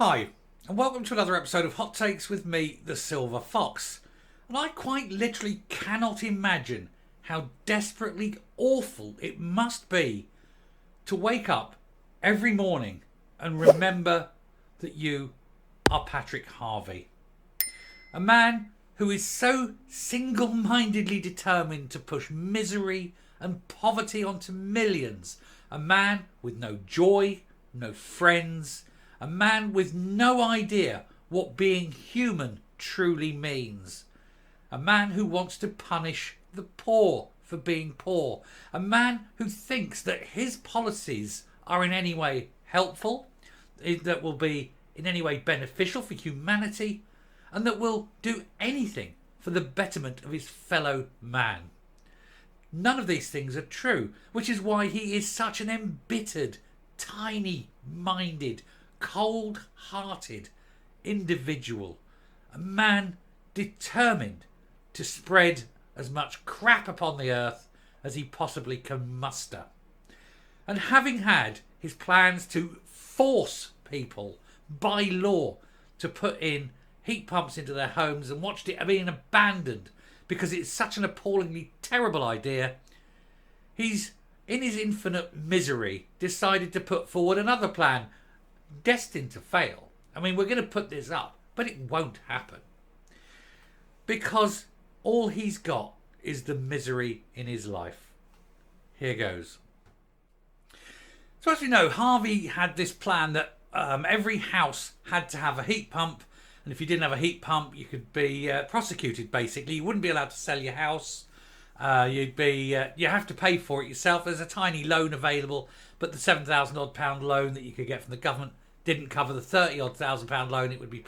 Hi, and welcome to another episode of Hot Takes with me, the Silver Fox. And I quite literally cannot imagine how desperately awful it must be to wake up every morning and remember that you are Patrick Harvie. A man who is so single-mindedly determined to push misery and poverty onto millions. A man with no joy, no friends. A man with no idea what being human truly means. A man who wants to punish the poor for being poor. A man who thinks that his policies are in any way helpful, that will be in any way beneficial for humanity, and that will do anything for the betterment of his fellow man. None of these things are true, which is why he is such an embittered, tiny-minded, cold-hearted individual. A man determined to spread as much crap upon the earth as he possibly can muster. And having had his plans to force people by law to put in heat pumps into their homes and watched it being abandoned because it's such an appallingly terrible idea, he's, in his infinite misery, decided to put forward another plan destined to fail. I mean, we're going to put this up, but it won't happen. Because all he's got is the misery in his life. Here goes. So as we know, Harvie had this plan that every house had to have a heat pump. And if you didn't have a heat pump, you could be prosecuted, basically. You wouldn't be allowed to sell your house. You have to pay for it yourself. There's a tiny loan available, but the £7,000 odd loan that you could get from the government didn't cover the £30,000 odd loan it would be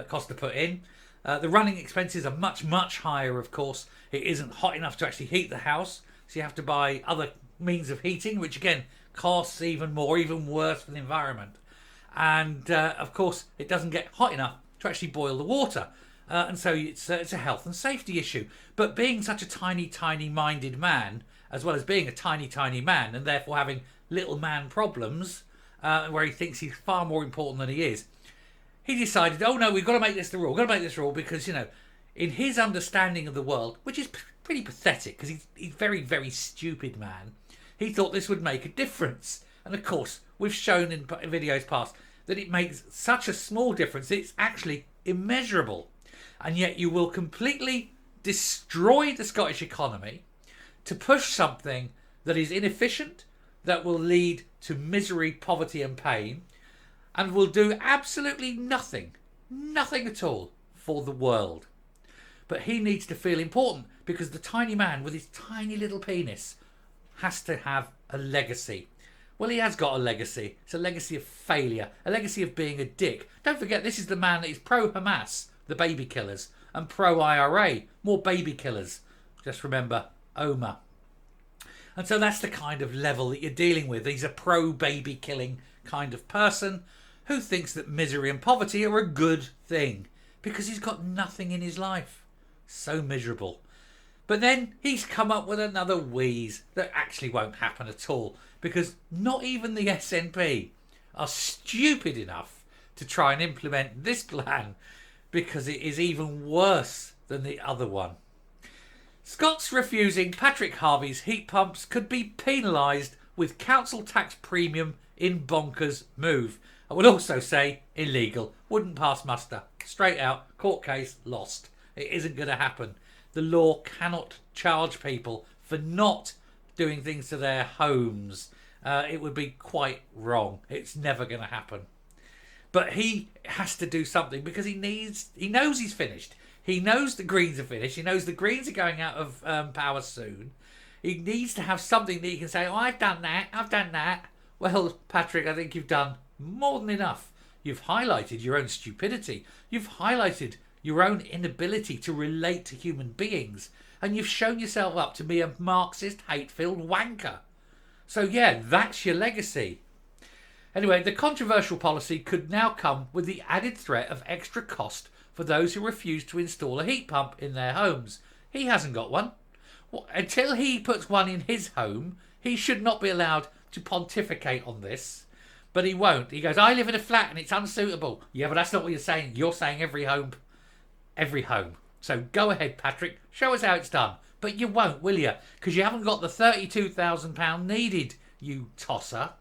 cost to put in. The running expenses are much higher, of course. It isn't hot enough to actually heat the house, so you have to buy other means of heating, which again costs even more, even worse for the environment. And of course, it doesn't get hot enough to actually boil the water. And so it's a health and safety issue. But being such a tiny-minded man, as well as being a tiny man, and therefore having little man problems, where he thinks he's far more important than he is, he decided, oh no, we've got to make this the rule. We've got to make this rule because, in his understanding of the world, which is pretty pathetic because he's very stupid man, he thought this would make a difference. And of course, we've shown in videos past that it makes such a small difference that it's actually immeasurable. And yet you will completely destroy the Scottish economy to push something that is inefficient, that will lead to misery, poverty and pain, and will do absolutely nothing at all for the world. But he needs to feel important because the tiny man with his tiny little penis has to have a legacy. Well, he has got a legacy. It's a legacy of failure, a legacy of being a dick. Don't forget, this is the man that is pro-Hamas, the baby killers, and pro-IRA, more baby killers. Just remember, Omar. And so that's the kind of level that you're dealing with. He's a pro-baby killing kind of person who thinks that misery and poverty are a good thing because he's got nothing in his life. So miserable. But then he's come up with another wheeze that actually won't happen at all because not even the SNP are stupid enough to try and implement this plan because it is even worse than the other one. Scots refusing Patrick Harvie's heat pumps could be penalised with council tax premium in bonkers move. I would also say illegal. Wouldn't pass muster. Straight out. Court case. Lost. It isn't going to happen. The law cannot charge people for not doing things to their homes. It would be quite wrong. It's never going to happen. But he has to do something because he knows he's finished. He knows the Greens are finished. He knows the Greens are going out of power soon. He needs to have something that he can say, oh, I've done that. Well, Patrick, I think you've done more than enough. You've highlighted your own stupidity. You've highlighted your own inability to relate to human beings. And you've shown yourself up to be a Marxist, hate-filled wanker. So yeah, that's your legacy. Anyway, the controversial policy could now come with the added threat of extra cost for those who refuse to install a heat pump in their homes. He hasn't got one. Well, until he puts one in his home, he should not be allowed to pontificate on this. But he won't. He goes, I live in a flat and it's unsuitable. Yeah, but that's not what you're saying. You're saying every home. Every home. So go ahead, Patrick. Show us how it's done. But you won't, will you? Because you haven't got the £32,000 needed, you tosser.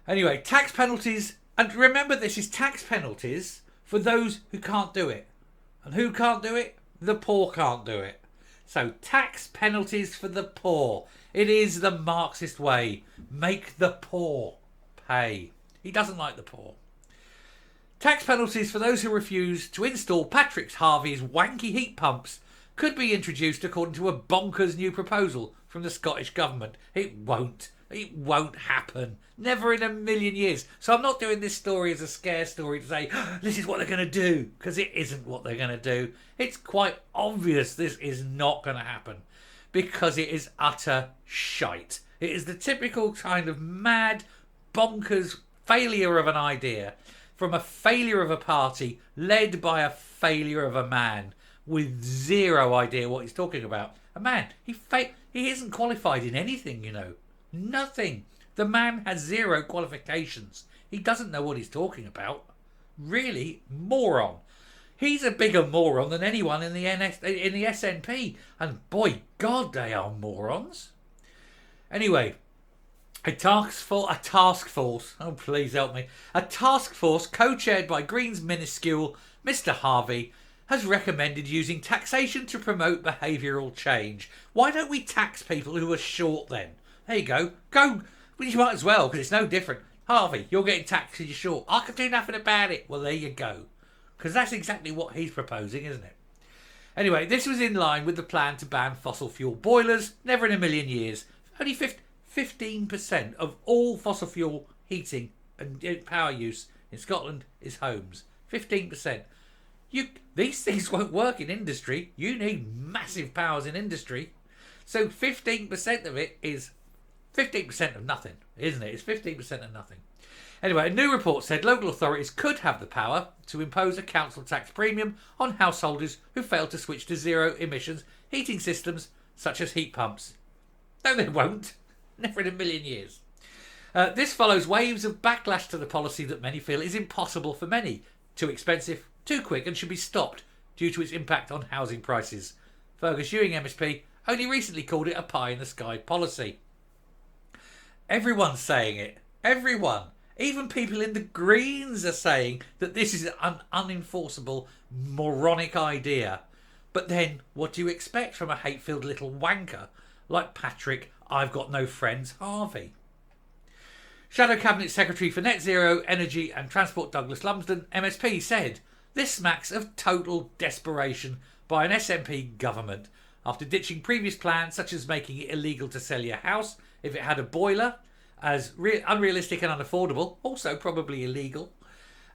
Anyway, tax penalties. And remember, this is tax penalties for those who can't do it. And who can't do it? The poor can't do it. So tax penalties for the poor. It is the Marxist way. Make the poor pay. He doesn't like the poor. Tax penalties for those who refuse to install Patrick's Harvie's wanky heat pumps could be introduced according to a bonkers new proposal from the Scottish Government. It won't. It won't happen. Never in a million years. So I'm not doing this story as a scare story to say, this is what they're going to do, because it isn't what they're going to do. It's quite obvious this is not going to happen, because it is utter shite. It is the typical kind of mad, bonkers failure of an idea from a failure of a party led by a failure of a man with zero idea what he's talking about. A man, he isn't qualified in anything, you know. Nothing. The man has zero qualifications. He doesn't know what he's talking about. Really, moron. He's a bigger moron than anyone in the SNP. And boy, God, they are morons. Anyway, a task force, oh please help me, a task force co-chaired by Green's minuscule Mr. Harvie has recommended using taxation to promote behavioural change. Why don't we tax people who are short then? There you go. Well, you might as well, because it's no different. Harvie, you're getting taxed because you're short. I can do nothing about it. Well, there you go. Because that's exactly what he's proposing, isn't it? Anyway, this was in line with the plan to ban fossil fuel boilers. Never in a million years. Only 15% of all fossil fuel heating and power use in Scotland is homes. 15%. These things won't work in industry. You need massive powers in industry. So 15% of it is 15% of nothing, isn't it? It's 15% of nothing. Anyway, a new report said local authorities could have the power to impose a council tax premium on householders who fail to switch to zero emissions heating systems such as heat pumps. No, they won't. Never in a million years. This follows waves of backlash to the policy that many feel is impossible for many, too expensive, too quick, and should be stopped due to its impact on housing prices. Fergus Ewing MSP only recently called it a pie-in-the-sky policy. Everyone's saying it. Everyone. Even people in the Greens are saying that this is an unenforceable, moronic idea. But then, what do you expect from a hate-filled little wanker like Patrick, I've got no friends, Harvie? Shadow Cabinet Secretary for Net Zero, Energy and Transport Douglas Lumsden, MSP, said, this smacks of total desperation by an SNP government after ditching previous plans such as making it illegal to sell your house if it had a boiler, as unrealistic and unaffordable, also probably illegal.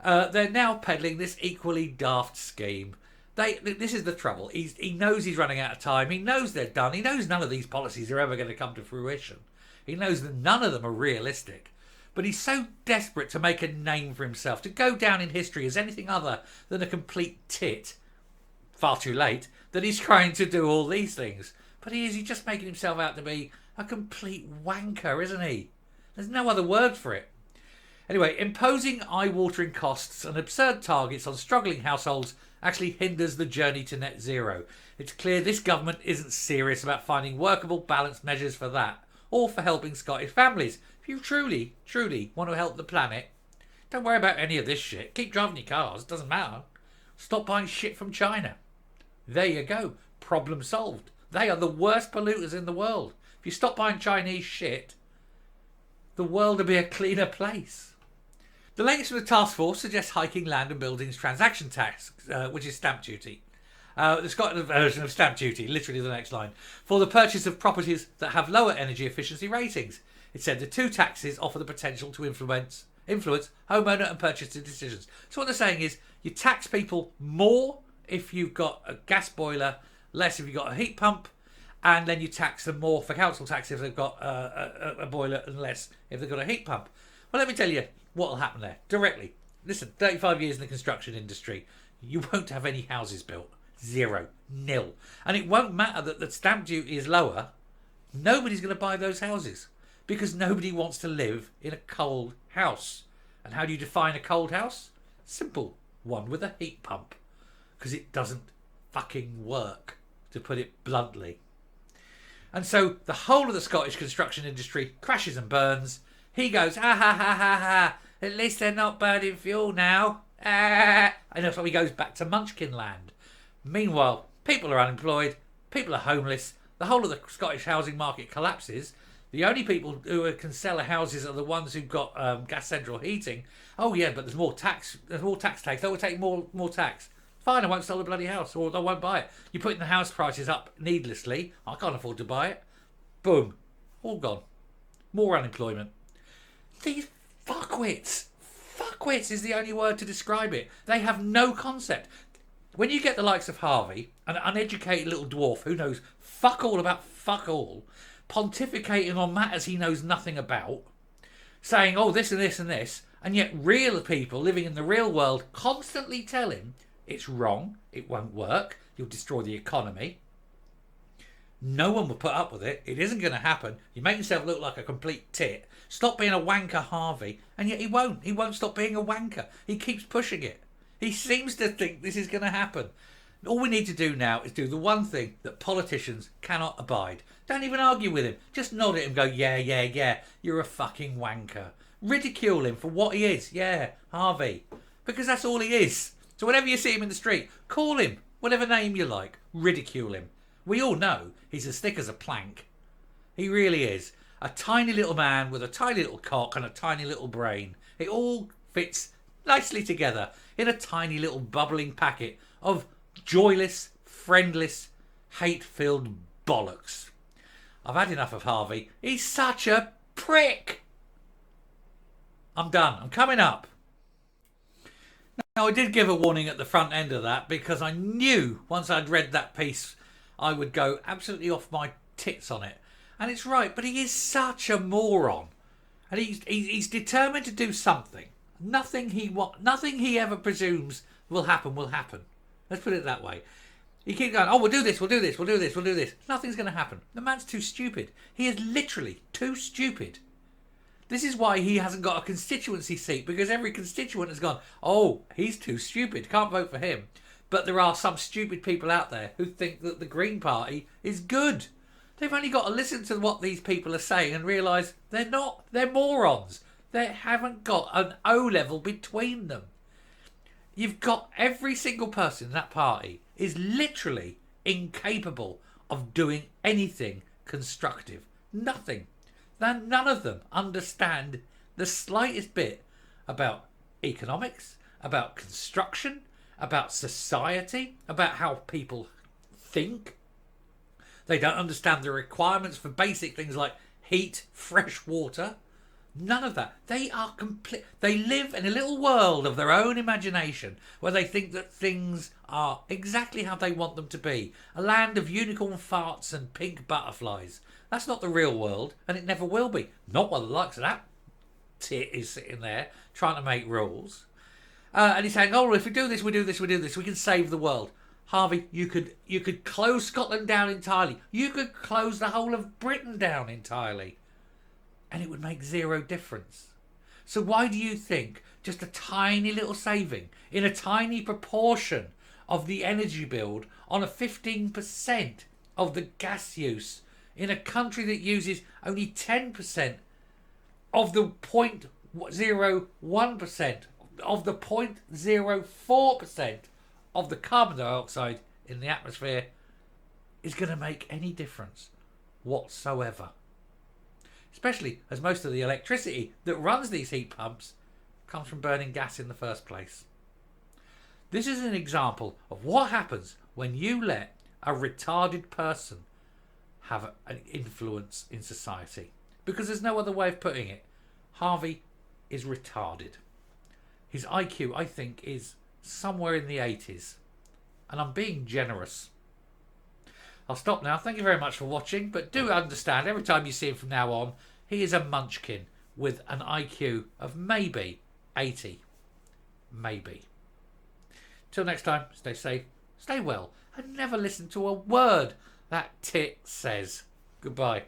They're now peddling this equally daft scheme. This is the trouble. He knows he's running out of time. He knows they're done. He knows none of these policies are ever going to come to fruition. He knows that none of them are realistic. But he's so desperate to make a name for himself, to go down in history as anything other than a complete tit, far too late, that he's trying to do all these things. But he's just making himself out to be a complete wanker, isn't he? There's no other word for it. Anyway, imposing eye-watering costs and absurd targets on struggling households actually hinders the journey to net zero. It's clear this government isn't serious about finding workable, balanced measures for that, or for helping Scottish families. If you truly, truly want to help the planet, don't worry about any of this shit. Keep driving your cars, it doesn't matter. Stop buying shit from China. There you go. Problem solved. They are the worst polluters in the world. If you stop buying Chinese shit, the world will be a cleaner place. The latest from the task force suggests hiking land and buildings transaction tax, which is stamp duty. The Scotland version of stamp duty, literally the next line, for the purchase of properties that have lower energy efficiency ratings. It said the two taxes offer the potential to influence homeowner and purchaser decisions. So what they're saying is you tax people more if you've got a gas boiler, less if you've got a heat pump, and then you tax them more for council tax if they've got a boiler and less if they've got a heat pump. Well, let me tell you what will happen there directly. Listen, 35 years in the construction industry, you won't have any houses built. Zero. Nil. And it won't matter that the stamp duty is lower. Nobody's going to buy those houses because nobody wants to live in a cold house. And how do you define a cold house? Simple. One with a heat pump. Because it doesn't fucking work, to put it bluntly. And so the whole of the Scottish construction industry crashes and burns. He goes, ha ha ha ha ha, at least they're not burning fuel now. Ah. And so he goes back to Munchkin land. Meanwhile, people are unemployed, people are homeless, the whole of the Scottish housing market collapses. The only people who can sell houses are the ones who've got gas central heating. Oh yeah, but there's more tax. There's more tax takes. They will take more tax. Fine, I won't sell the bloody house, or I won't buy it. You're putting the house prices up needlessly. I can't afford to buy it. Boom, all gone. More unemployment. These fuckwits. Fuckwits is the only word to describe it. They have no concept. When you get the likes of Harvie, an uneducated little dwarf who knows fuck all about fuck all, pontificating on matters he knows nothing about, saying, oh, this and this and this, and yet real people living in the real world constantly tell him it's wrong, it won't work, you'll destroy the economy. No one will put up with it. It isn't going to happen. You make yourself look like a complete tit. Stop being a wanker, Harvie. And yet he won't. He won't stop being a wanker. He keeps pushing it. He seems to think this is going to happen. All we need to do now is do the one thing that politicians cannot abide. Don't even argue with him. Just nod at him and go, yeah, yeah, yeah, you're a fucking wanker. Ridicule him for what he is. Yeah, Harvie. Because that's all he is. So whenever you see him in the street, call him whatever name you like. Ridicule him. We all know he's as thick as a plank. He really is. A tiny little man with a tiny little cock and a tiny little brain. It all fits nicely together in a tiny little bubbling packet of joyless, friendless, hate-filled bollocks. I've had enough of Harvie. He's such a prick. I'm done. I'm coming up. Now, I did give a warning at the front end of that because I knew once I'd read that piece I would go absolutely off my tits on it. And it's right, but he is such a moron. And he's determined to do something. Nothing he ever presumes will happen. Let's put it that way. He keeps going, oh, we'll do this. Nothing's going to happen. The man's too stupid. He is literally too stupid. This is why he hasn't got a constituency seat, because every constituent has gone, oh, he's too stupid, can't vote for him. But there are some stupid people out there who think that the Green Party is good. They've only got to listen to what these people are saying and realise they're not. They're morons. They haven't got an O-level between them. You've got every single person in that party is literally incapable of doing anything constructive. Nothing. None of them understand the slightest bit about economics, about construction, about society, about how people think. They don't understand the requirements for basic things like heat, fresh water. None of that. They are complete. They live in a little world of their own imagination where they think that things are exactly how they want them to be. A land of unicorn farts and pink butterflies. That's not the real world, and it never will be. Not while the likes of that tit is sitting there trying to make rules. And he's saying, oh, if we do this, we can save the world. Harvie, you could close Scotland down entirely. You could close the whole of Britain down entirely. And it would make zero difference. So why do you think just a tiny little saving in a tiny proportion of the energy bill on a 15% of the gas use in a country that uses only 10% of the 0.01% of the 0.04% of the carbon dioxide in the atmosphere is going to make any difference whatsoever? Especially as most of the electricity that runs these heat pumps comes from burning gas in the first place. This is an example of what happens when you let a retarded person have an influence in society. Because there's no other way of putting it. Harvie is retarded. His IQ, I think, is somewhere in the 80s. And I'm being generous. I'll stop now. Thank you very much for watching. But do understand, every time you see him from now on, he is a munchkin with an IQ of maybe 80. Maybe. Till next time, stay safe, stay well, and never listen to a word that tit says. Goodbye.